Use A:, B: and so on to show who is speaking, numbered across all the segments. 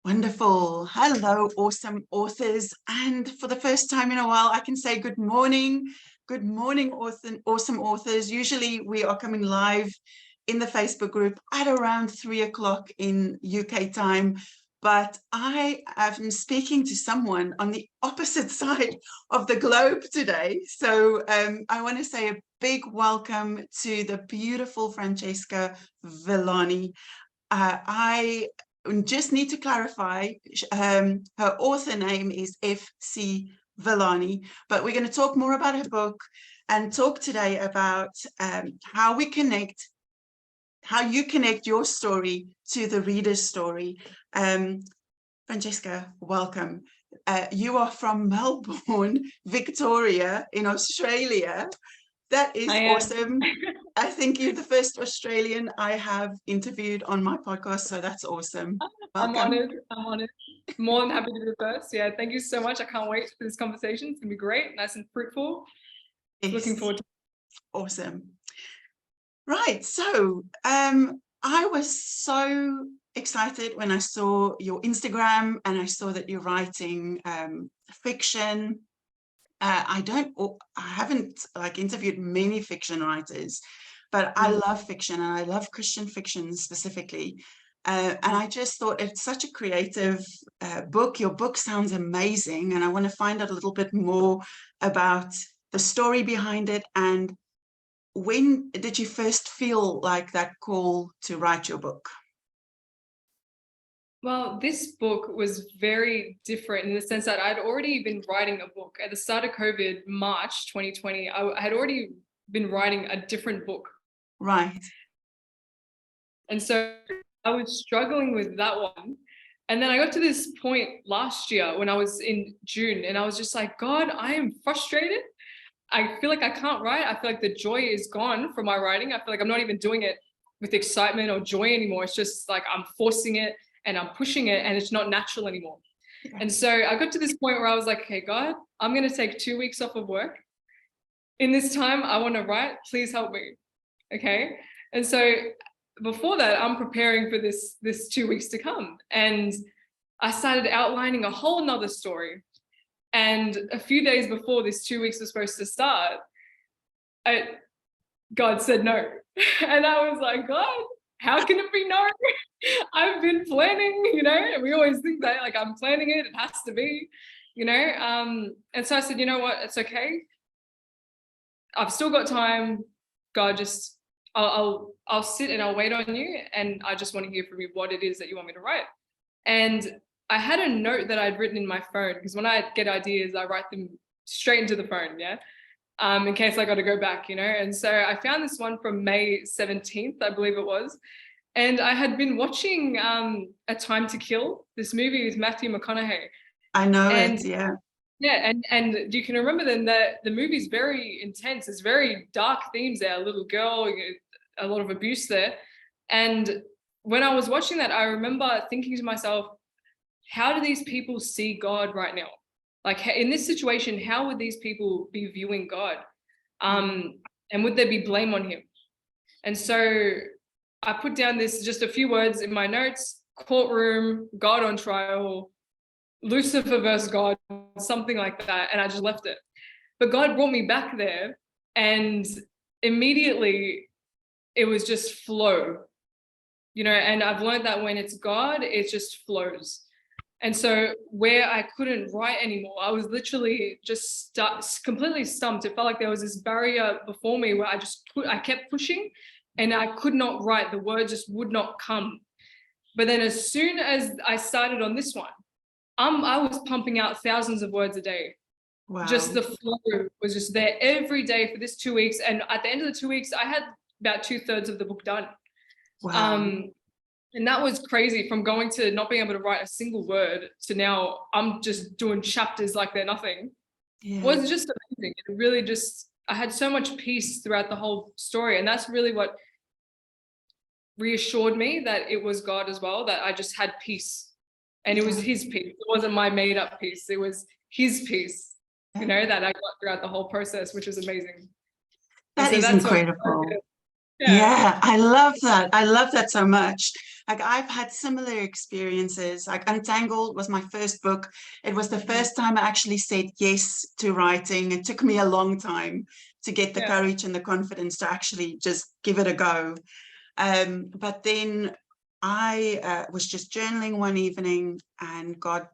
A: Wonderful. Hello, awesome authors. And for the first time in a while, I can say good morning. Good morning, awesome authors. Usually we are coming live in the Facebook group at around 3 o'clock in UK time. But I am speaking to someone on the opposite side of the globe today. So I want to say a big welcome to the beautiful Francesca Villani. I just need to clarify, her author name is F.C. Villani, but we're going to talk more about her book and talk today about how you connect your story to the reader's story. Francesca, welcome. You are from Melbourne, Victoria, in Australia. That is awesome. I think you're the first Australian I have interviewed on my podcast, so that's awesome. Welcome.
B: I'm honored. More than happy to be the first. Yeah, thank you so much. I can't wait for this conversation. It's gonna be great, nice and fruitful. Yes. Looking forward to it.
A: Awesome. Right, so I was so excited when I saw your Instagram and I saw that you're writing fiction. I haven't interviewed many fiction writers, but I love fiction and I love Christian fiction specifically. And I just thought it's such a creative book. Your book sounds amazing. And I want to find out a little bit more about the story behind it. And when did you first feel like that call to write your book?
B: Well, this book was very different in the sense that I'd already been writing a book. At the start of COVID, March 2020, I had already been writing a different book.
A: Right.
B: And so I was struggling with that one. And then I got to this point last year when I was in June and I was just like, God, I am frustrated. I feel like I can't write. I feel like the joy is gone from my writing. I feel like I'm not even doing it with excitement or joy anymore. It's just like I'm forcing it and I'm pushing it and it's not natural anymore. And so I got to this point where I was like, okay, God, I'm going to take 2 weeks off of work. In this time, I want to write. Please help me. Okay. And so before that, I'm preparing for this 2 weeks to come. And I started outlining a whole nother story. And a few days before this 2 weeks was supposed to start, God said no. And I was like, God, how can it be no? I've been planning, we always think that like I'm planning it, it has to be, and so I said, you know what, it's okay. I've still got time. God, just I'll sit and I'll wait on you. And I just want to hear from you what it is that you want me to write. And I had a note that I'd written in my phone because when I get ideas, I write them straight into the phone. Yeah. In case I got to go back, and so I found this one from May 17th, I believe it was. And I had been watching A Time to Kill, this movie with Matthew McConaughey.
A: I know it, yeah.
B: Yeah, and you can remember then that the movie's very intense. It's very dark themes there, a little girl, a lot of abuse there. And when I was watching that, I remember thinking to myself, how do these people see God right now? Like in this situation, how would these people be viewing God? And would there be blame on him? And so I put down just a few words in my notes: courtroom, God on trial, Lucifer versus God, something like that. And I just left it. But God brought me back there and immediately it was just flow, and I've learned that when it's God, it just flows. And so where I couldn't write anymore, I was literally just completely stumped. It felt like there was this barrier before me where I kept pushing and I could not write. The words just would not come. But then as soon as I started on this one, I was pumping out thousands of words a day. Wow. Just the flow was just there every day for this 2 weeks. And at the end of the 2 weeks, I had about 2/3 of the book done. Wow. And that was crazy, from going to not being able to write a single word to now I'm just doing chapters like they're nothing. Yeah. It was just amazing. It really I had so much peace throughout the whole story. And that's really what reassured me that it was God as well, that I just had peace. And it was his peace. It wasn't my made up peace. It was his peace, that I got throughout the whole process, which was amazing.
A: That is incredible. Yeah, I love that. I love that so much. Like I've had similar experiences. Like Untangled was my first book. It was the first time I actually said yes to writing. It took me a long time to get the
B: Yeah.
A: courage and the confidence to actually just give it a go. But then I was just journaling one evening, and God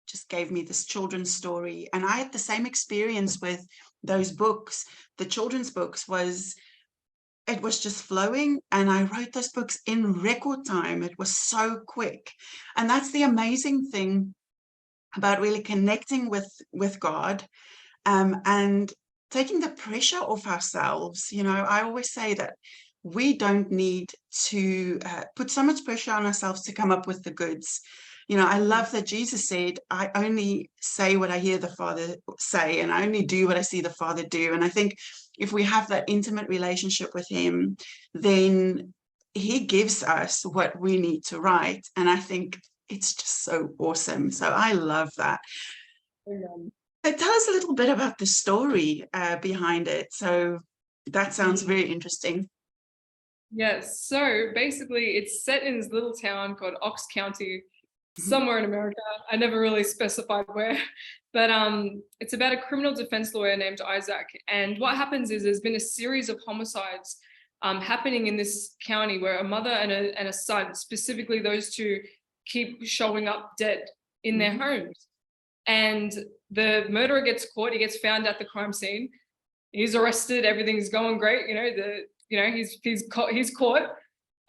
A: just gave me this children's story. And I had the same experience with those books. The children's books was, it was just flowing, and I wrote those books in record time. It was so quick. And that's the amazing thing about really connecting with God, and taking the pressure off ourselves. You know, I always say that we don't need to put so much pressure on ourselves to come up with the goods. You know, I love that Jesus said, I only say what I hear the Father say, and I only do what I see the Father do. And I think if we have that intimate relationship with him, then he gives us what we need to write. And I think it's just so awesome. So I love that. Tell us a little bit about the story behind it. So that sounds very interesting.
B: Yes. So basically, it's set in this little town called Ox County, somewhere in America. I never really specified where, but it's about a criminal defense lawyer named Isaac. And what happens is there's been a series of homicides happening in this county where a mother and a son, specifically those two, keep showing up dead in their homes. And the murderer gets caught. He gets found at the crime scene. He's arrested. Everything's going great. He's caught.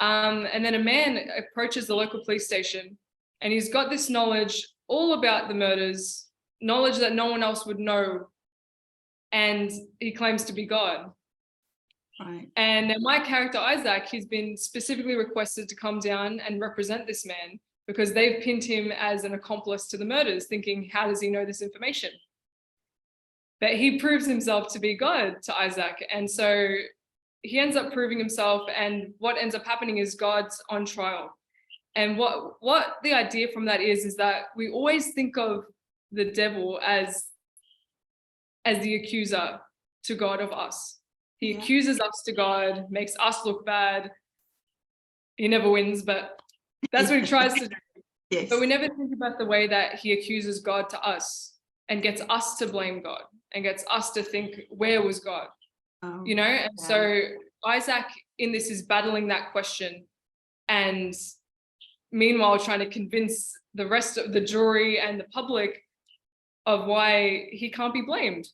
B: And then a man approaches the local police station, and he's got this knowledge all about the murders, knowledge that no one else would know. And he claims to be God.
A: Right.
B: And my character, Isaac, he's been specifically requested to come down and represent this man because they've pinned him as an accomplice to the murders, thinking, how does he know this information? But he proves himself to be God to Isaac. And so he ends up proving himself. And what ends up happening is God's on trial. And what the idea from that is that we always think of the devil as the accuser to God of us. He accuses us to God, makes us look bad. He never wins, but that's what he tries to do.
A: Yes.
B: But we never think about the way that he accuses God to us and gets us to blame God and gets us to think, where was God? And so Isaac in this is battling that question, and meanwhile trying to convince the rest of the jury and the public of why he can't be blamed.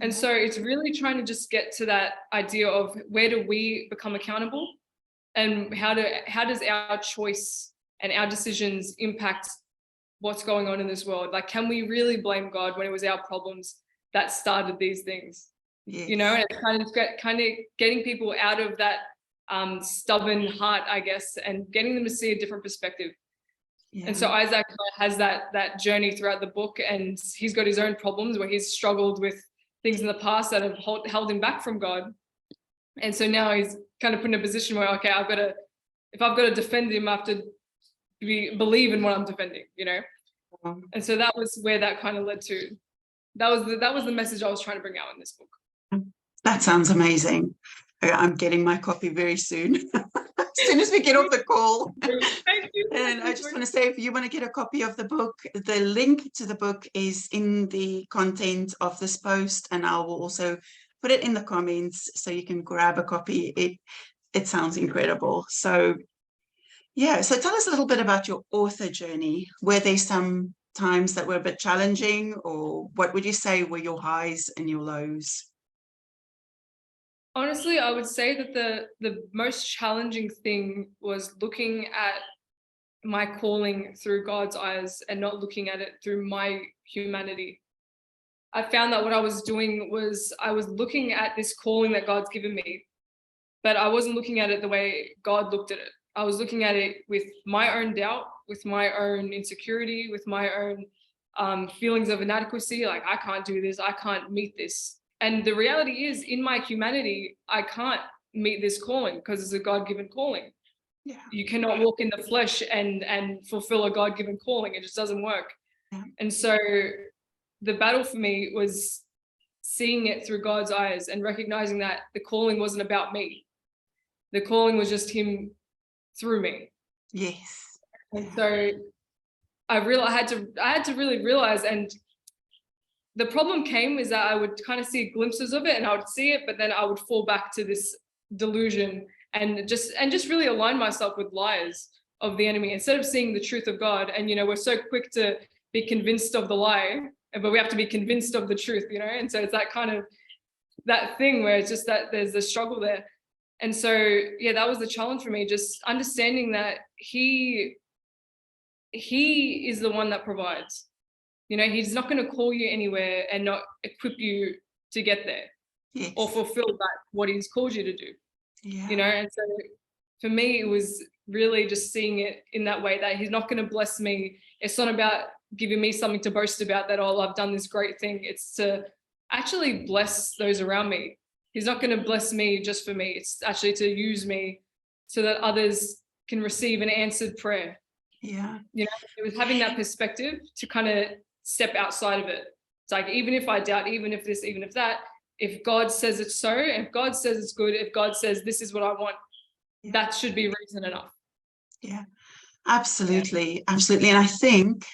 B: And so it's really trying to just get to that idea of where do we become accountable, and how does our choice and our decisions impact what's going on in this world? Like, can we really blame God when it was our problems that started these things?
A: Yes.
B: And it's kind of getting people out of that stubborn heart, I guess, and getting them to see a different perspective. And so Isaac has that journey throughout the book, and he's got his own problems where he's struggled with things in the past that have held him back from God. And so now he's kind of put in a position where, okay, if I've got to defend him, I have to believe in what I'm defending, And so that was where that kind of led to. That was the message I was trying to bring out in this book.
A: That sounds amazing. I'm getting my copy very soon. As soon as we get off the call.
B: Thank you.
A: And I just want to say, if you want to get a copy of the book, the link to the book is in the content of this post, and I will also put it in the comments so you can grab a copy. It sounds incredible. So so tell us a little bit about your author journey. Were there some times that were a bit challenging, or what would you say were your highs and your lows?
B: Honestly, I would say that the most challenging thing was looking at my calling through God's eyes and not looking at it through my humanity. I found that what I was doing was I was looking at this calling that God's given me, but I wasn't looking at it the way God looked at it. I was looking at it with my own doubt, with my own insecurity, with my own feelings of inadequacy. Like, I can't do this. I can't meet this. And the reality is, in my humanity, I can't meet this calling because it's a God-given calling. Yeah. You cannot walk in the flesh and fulfill a God-given calling. It just doesn't work. Yeah. And so the battle for me was seeing it through God's eyes and recognizing that the calling wasn't about me. The calling was just him through me.
A: Yes.
B: And so I had to really realize, and the problem came is that I would kind of see glimpses of it and I would see it, but then I would fall back to this delusion and just really align myself with lies of the enemy instead of seeing the truth of God. And we're so quick to be convinced of the lie, but we have to be convinced of the truth, and so it's that kind of that thing where it's just that there's a struggle there. And so yeah, that was the challenge for me, just understanding that he is the one that provides. He's not going to call you anywhere and not equip you to get there
A: Yes.
B: or fulfill that what he's called you to do.
A: Yeah.
B: And so for me, it was really just seeing it in that way, that he's not going to bless me. It's not about giving me something to boast about, that, oh, I've done this great thing. It's to actually bless those around me. He's not going to bless me just for me. It's actually to use me so that others can receive an answered prayer.
A: Yeah.
B: It was having that perspective to kind of step outside of it. It's like, even if I doubt, even if this, even if that, if God says it's so, if God says it's good, if God says this is what I want, that should be reason enough.
A: Yeah, absolutely. Absolutely. And I think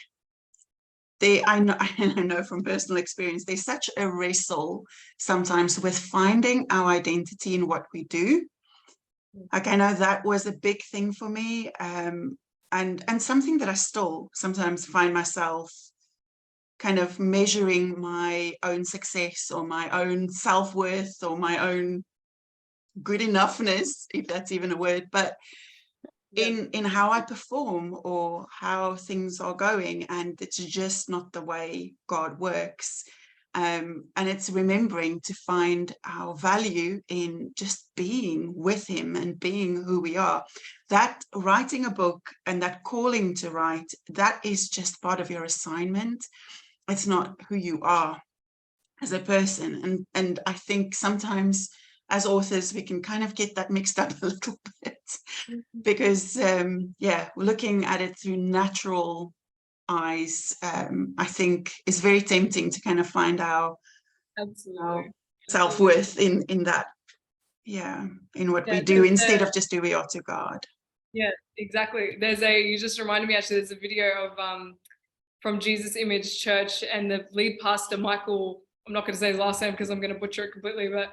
A: I know from personal experience, there's such a wrestle sometimes with finding our identity in what we do. Like, I know that was a big thing for me. And something that I still sometimes find myself kind of measuring my own success or my own self-worth or my own good enoughness, if that's even a word, but in how I perform or how things are going, and it's just not the way God works. And it's remembering to find our value in just being with him and being who we are. That writing a book and that calling to write, that is just part of your assignment. It's not who you are as a person. And I think sometimes as authors, we can kind of get that mixed up a little bit because, looking at it through natural eyes, I think is very tempting to kind of find our self-worth in that, in what we do instead of just who we are to God.
B: Yeah, exactly. You just reminded me, actually, there's a video of from Jesus Image Church, and the lead pastor, Michael, I'm not going to say his last name because I'm going to butcher it completely, but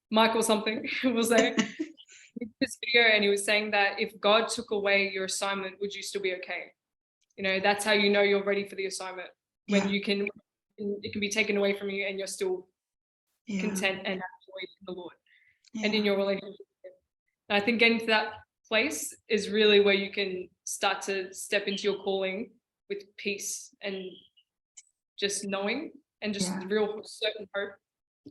B: Michael something was there. This video, and he was saying that if God took away your assignment, would you still be okay? That's how you know you're ready for the assignment, when it can be taken away from you and you're still content and joy in the Lord and in your relationship. And I think getting to that place is really where you can start to step into your calling with peace and just knowing and just real certain hope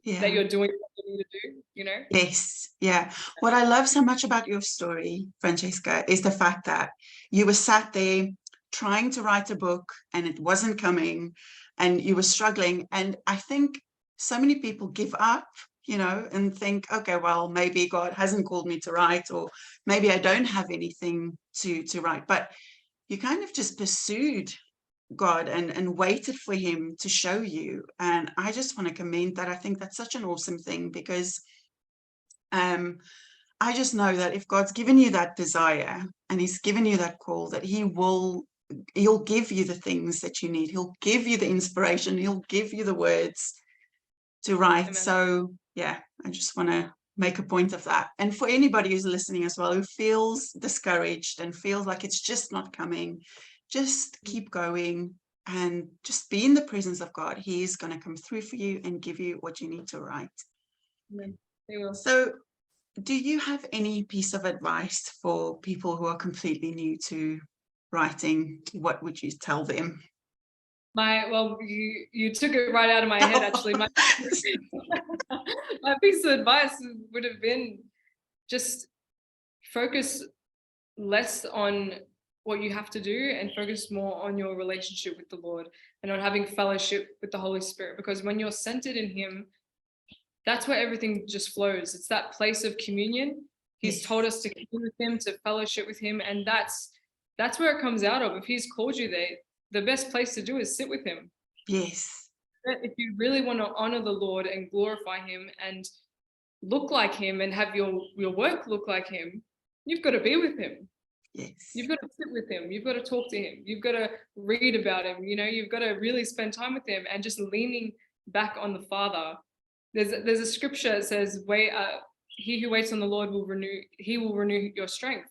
B: that you're doing what you need to do,
A: Yes, yeah. What I love so much about your story, Francesca, is the fact that you were sat there trying to write a book and it wasn't coming and you were struggling. And I think so many people give up, and think, okay, well, maybe God hasn't called me to write, or maybe I don't have anything to write. But you kind of just pursued God and waited for him to show you. And I just want to commend that. I think that's such an awesome thing, because I just know that if God's given you that desire and he's given you that call, that he'll give you the things that you need. He'll give you the inspiration. He'll give you the words to write. Amen. So yeah, I just want to make a point of that. And for anybody who's listening as well, who feels discouraged and feels like it's just not coming, just keep going and just be in the presence of God. He is going to come through for you and give you what you need to write.
B: Amen. He will.
A: So do you have any piece of advice for people who are completely new to writing? What would you tell them?
B: You took it right out of my head, actually. My piece of advice would have been just focus less on what you have to do and focus more on your relationship with the Lord and on having fellowship with the Holy Spirit. Because when you're centered in him, that's where everything just flows. It's that place of communion. He's told us to commune with him, to fellowship with him. And that's where it comes out of. If he's called you there, the best place to do is sit with him.
A: Yes.
B: If you really want to honor the Lord and glorify him and look like him and have your work look like him, you've got to be with him.
A: Yes.
B: You've got to sit with him. You've got to talk to him. You've got to read about him. You've got to really spend time with him and just leaning back on the Father. There's a scripture that says, he who waits on the Lord will renew your strength,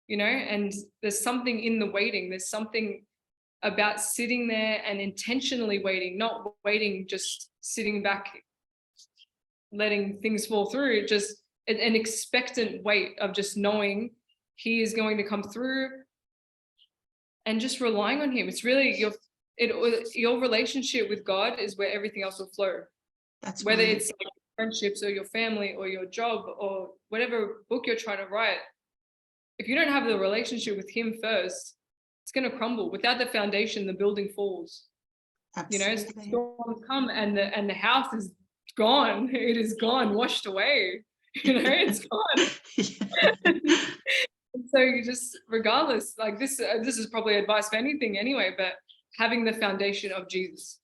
B: and there's something in the waiting. There's something about sitting there and intentionally waiting, not waiting, just sitting back, letting things fall through, just an expectant wait of just knowing he is going to come through and just relying on him. It's really your relationship with God is where everything else will flow.
A: That's
B: whether
A: right.
B: it's like friendships or your family or your job or whatever book you're trying to write. If you don't have the relationship with him first, it's going to crumble. Without the foundation, the building falls.
A: Absolutely.
B: Storms come and the house is gone. It is gone, washed away. It's gone.
A: Yeah.
B: So you just, regardless, like this is probably advice for anything anyway, but having the foundation of Jesus,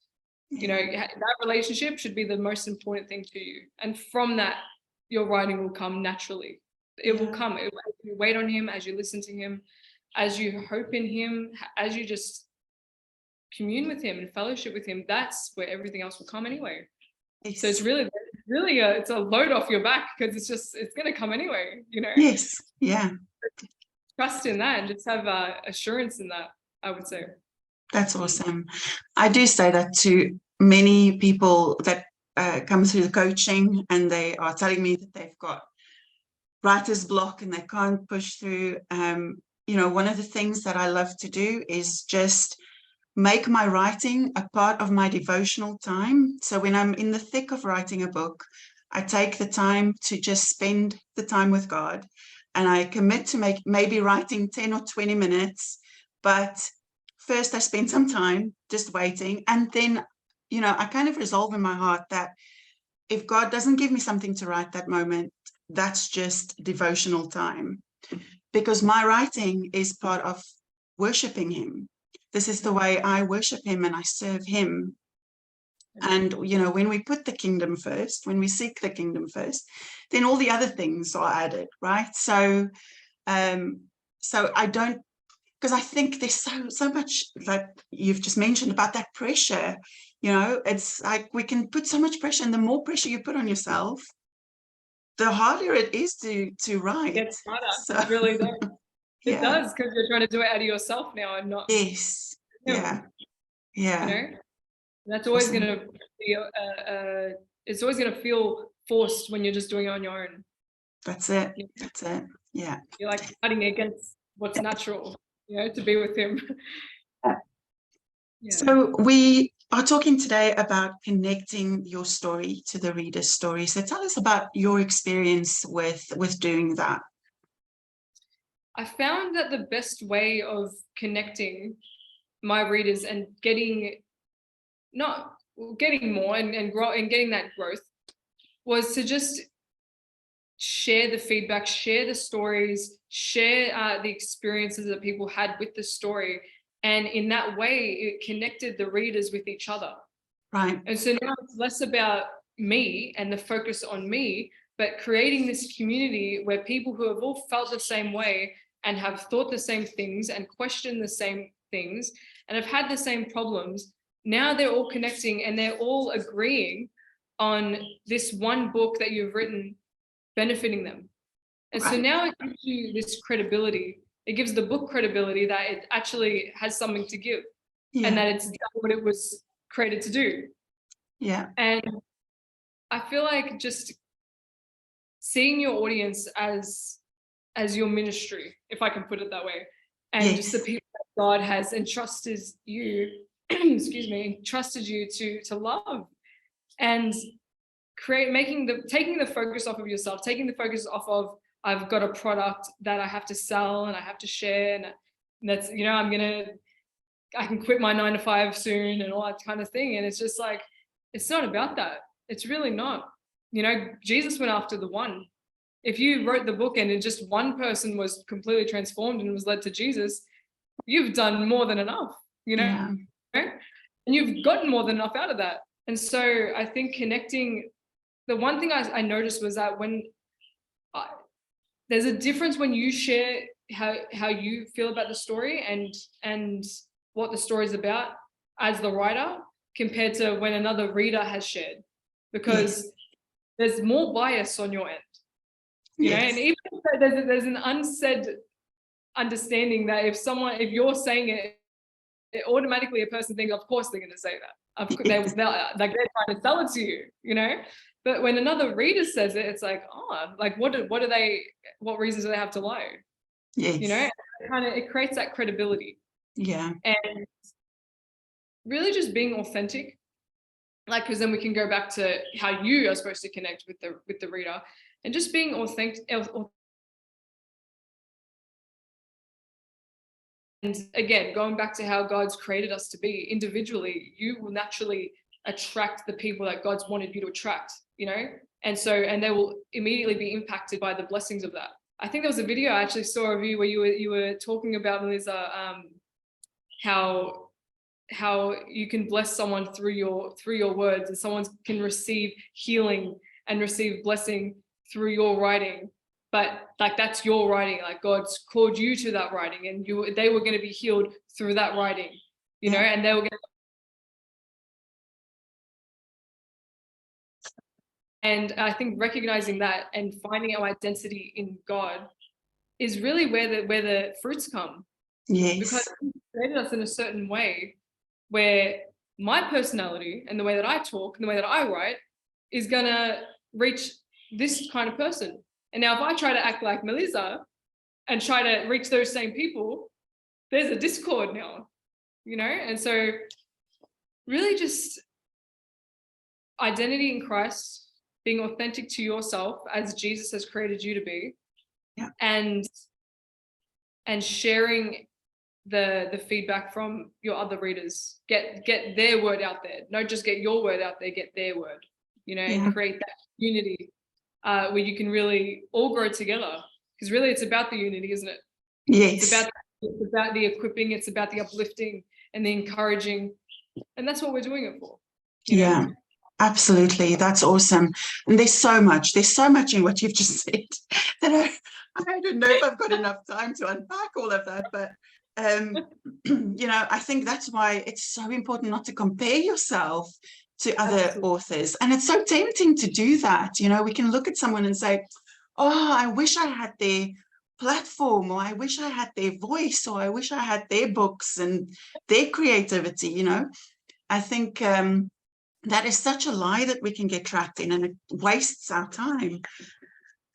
B: that relationship should be the most important thing to you. And from that, your writing will come naturally. It will come. As you wait on him, as you listen to him, as you hope in him, as you just commune with him and fellowship with him, that's where everything else will come anyway.
A: Yes.
B: So it's really it's a load off your back, because it's going to come anyway,
A: Yes. Yeah.
B: Trust in that and just have assurance in that, I would say.
A: That's awesome. I do say that to many people that come through the coaching, and they are telling me that they've got writer's block and they can't push through. One of the things that I love to do is just make my writing a part of my devotional time. So when I'm in the thick of writing a book, I take the time to just spend the time with God, and I commit to maybe writing 10 or 20 minutes, but first I spend some time just waiting, and then I kind of resolve in my heart that if God doesn't give me something to write that moment, that's just devotional time, because my writing is part of worshiping him. This is the way I worship him and I serve him. And when we put the kingdom first, when we seek the kingdom first, then all the other things are added, right? So I don't, because I think there's so much that you've just mentioned about that pressure. It's like we can put so much pressure, and the more pressure you put on yourself, the harder it is to write.
B: It's harder.
A: So,
B: it really does. It
A: yeah.
B: does, because you're trying to do it out of yourself now and not.
A: Yes.
B: him,
A: Yeah.
B: That's always going to be it's always going to feel forced when you're just doing it on your own.
A: That's it. That's it. Yeah.
B: You're like fighting against what's natural, to be with him.
A: Yeah. So we are talking today about connecting your story to the reader's story. So tell us about your experience with doing that.
B: I found that the best way of connecting my readers and getting more and grow and getting that growth was to just share the feedback, share the stories, share the experiences that people had with the story. And in that way, it connected the readers with each other.
A: Right.
B: And so now it's less about me and the focus on me, but creating this community where people who have all felt the same way and have thought the same things and questioned the same things and have had the same problems, now they're all connecting and they're all agreeing on this one book that you've written benefiting them. And so now it gives you this credibility. It gives the book credibility that it actually has something to give, and that it's done what it was created to do. Yeah. And I feel like just seeing your audience as your ministry, if I can put it that way, and just the people that God has entrusted you, entrusted you to love, and taking the focus off of yourself, taking the focus off of I've got a product that I have to sell and I have to share, and that's I can quit my 9-to-5 soon and all that kind of thing. And it's just like, it's not about that. It's really not. Jesus went after the one. If you wrote the book and just one person was completely transformed and was led to Jesus, you've done more than enough, and you've gotten more than enough out of that. And so I think connecting, the one thing I noticed was that when there's a difference when you share how you feel about the story and what the story is about as the writer compared to when another reader has shared, because there's more bias on your end, you know, and even if there's an unsaid understanding that if you're saying it, automatically a person thinks, of course they're going to say that. Of course, they're trying to sell it to you, you know. But when another reader says it, it's like, oh, like what reasons do they have to lie?
A: Yes.
B: You know, it creates that credibility.
A: Yeah.
B: And really just being authentic, like, because then we can go back to how you are supposed to connect with the reader, and just being authentic. And again, going back to how God's created us to be individually, you will naturally attract the people that God's wanted you to attract, you know? And they will immediately be impacted by the blessings of that. I think there was a video I actually saw of you where you were talking about, Meliza, how you can bless someone through your words, and someone can receive healing and receive blessing through your writing. But like, that's your writing, like God's called you to that writing, and they were going to be healed through that writing, you know, and they were going to. And I think recognizing that and finding our identity in God is really where the fruits come.
A: Yes.
B: Because He created us in a certain way where my personality and the way that I talk and the way that I write is gonna reach this kind of person. And now if I try to act like Meliza and try to reach those same people, there's a discord now, you know? And so really just identity in Christ, being authentic to yourself as Jesus has created you to be, and sharing the feedback from your other readers. Get their word out there. Don't just get your word out there, get their word, you know, and create that unity where you can really all grow together. Because really it's about the unity, isn't it?
A: Yes.
B: It's about the equipping, it's about the uplifting and the encouraging. And that's what we're doing it for.
A: Yeah, absolutely. That's awesome. And there's so much in what you've just said that I don't know if I've got enough time to unpack all of that, but you know, I think that's why it's so important not to compare yourself to other authors. And it's so tempting to do that. You know, we can look at someone and say, oh, I wish I had their platform, or I wish I had their voice, or I wish I had their books and their creativity. You know, I think that is such a lie that we can get trapped in, and it wastes our time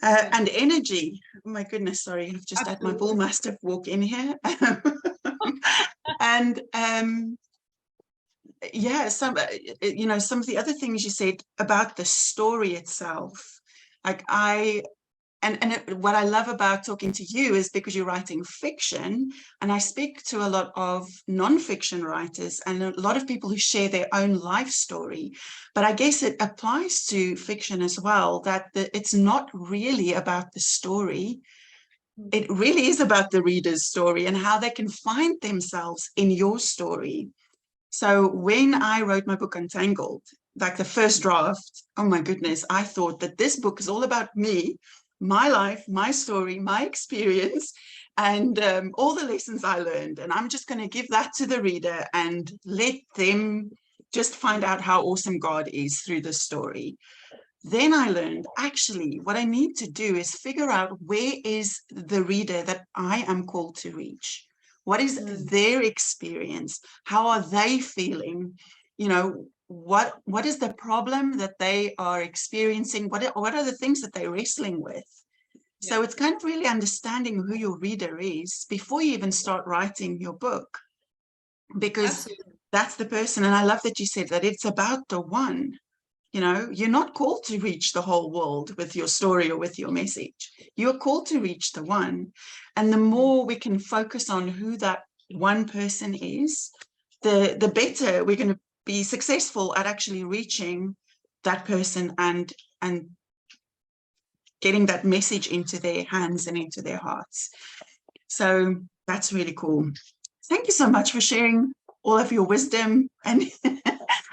A: and energy. Oh my goodness, sorry, I've just had my bull mastiff walk in here. And yeah, some you know, some of the other things you said about the story itself, like what I love about talking to you is because you're writing fiction, and I speak to a lot of non-fiction writers and a lot of people who share their own life story, but I guess it applies to fiction as well, that it's not really about the story. It really is about the reader's story and how they can find themselves in your story. So when I wrote my book Untangled, like the first draft, oh my goodness, I thought that this book is all about me, my life, my story, my experience, and all the lessons I learned. And I'm just going to give that to the reader and let them just find out how awesome God is through the story. Then I learned, actually, what I need to do is figure out where is the reader that I am called to reach. What is their experience? How are they feeling? You know, what is the problem that they are experiencing? What are the things that they're wrestling with? So it's kind of really understanding who your reader is before you even start writing your book, because that's the person. And I love that you said that it's about the one. You know, you're not called to reach the whole world with your story or with your message. You're called to reach the one. And the more we can focus on who that one person is, the better we're going to be successful at actually reaching that person and getting that message into their hands and into their hearts. So that's really cool. Thank you so much for sharing all of your wisdom and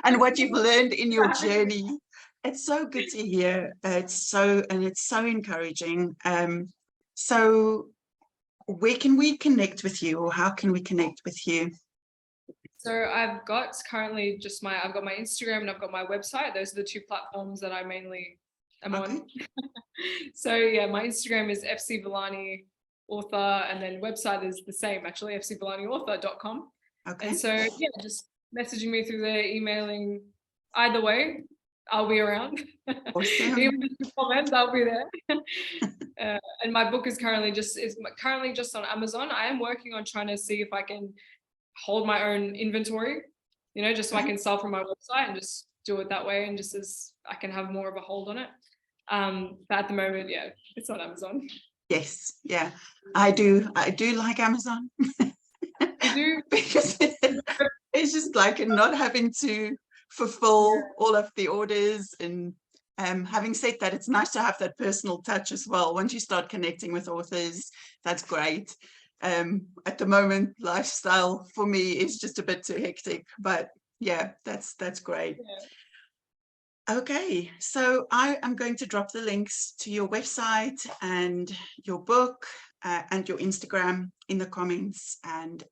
A: and what you've learned in your journey. It's so good to hear. It's so encouraging. So where can we connect with you, or how can we connect with you?
B: So I've got currently just I've got my Instagram and I've got my website. Those are the two platforms that I mainly am on. So yeah, my Instagram is FC Villani author, and then website is the same, actually, fcvillaniauthor.com.
A: Okay.
B: And so yeah, just messaging me through there, emailing, either way, I'll be around.
A: Awesome.
B: Even if you comment, I'll be there. And my book is currently just on Amazon. I am working on trying to see if I can hold my own inventory, just so I can sell from my website and just do it that way, and just as I can have more of a hold on it. But at the moment, yeah, it's on Amazon.
A: Yes, yeah, I do like Amazon.
B: You do?
A: Because it's just like not having to fulfill all of the orders, and having said that, it's nice to have that personal touch as well. Once you start connecting with authors, that's great. At the moment, lifestyle for me is just a bit too hectic, but yeah, that's great. Yeah. Okay, so I am going to drop the links to your website and your book and your Instagram in the comments, and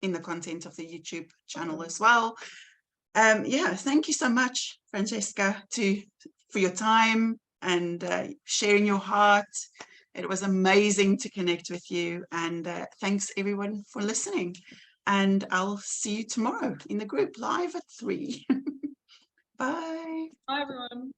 A: in the content of the YouTube channel as well. Yeah, thank you so much, Francesca, for your time and sharing your heart. It was amazing to connect with you, and thanks everyone for listening. And I'll see you tomorrow in the group live at 3. Bye.
B: Bye, everyone.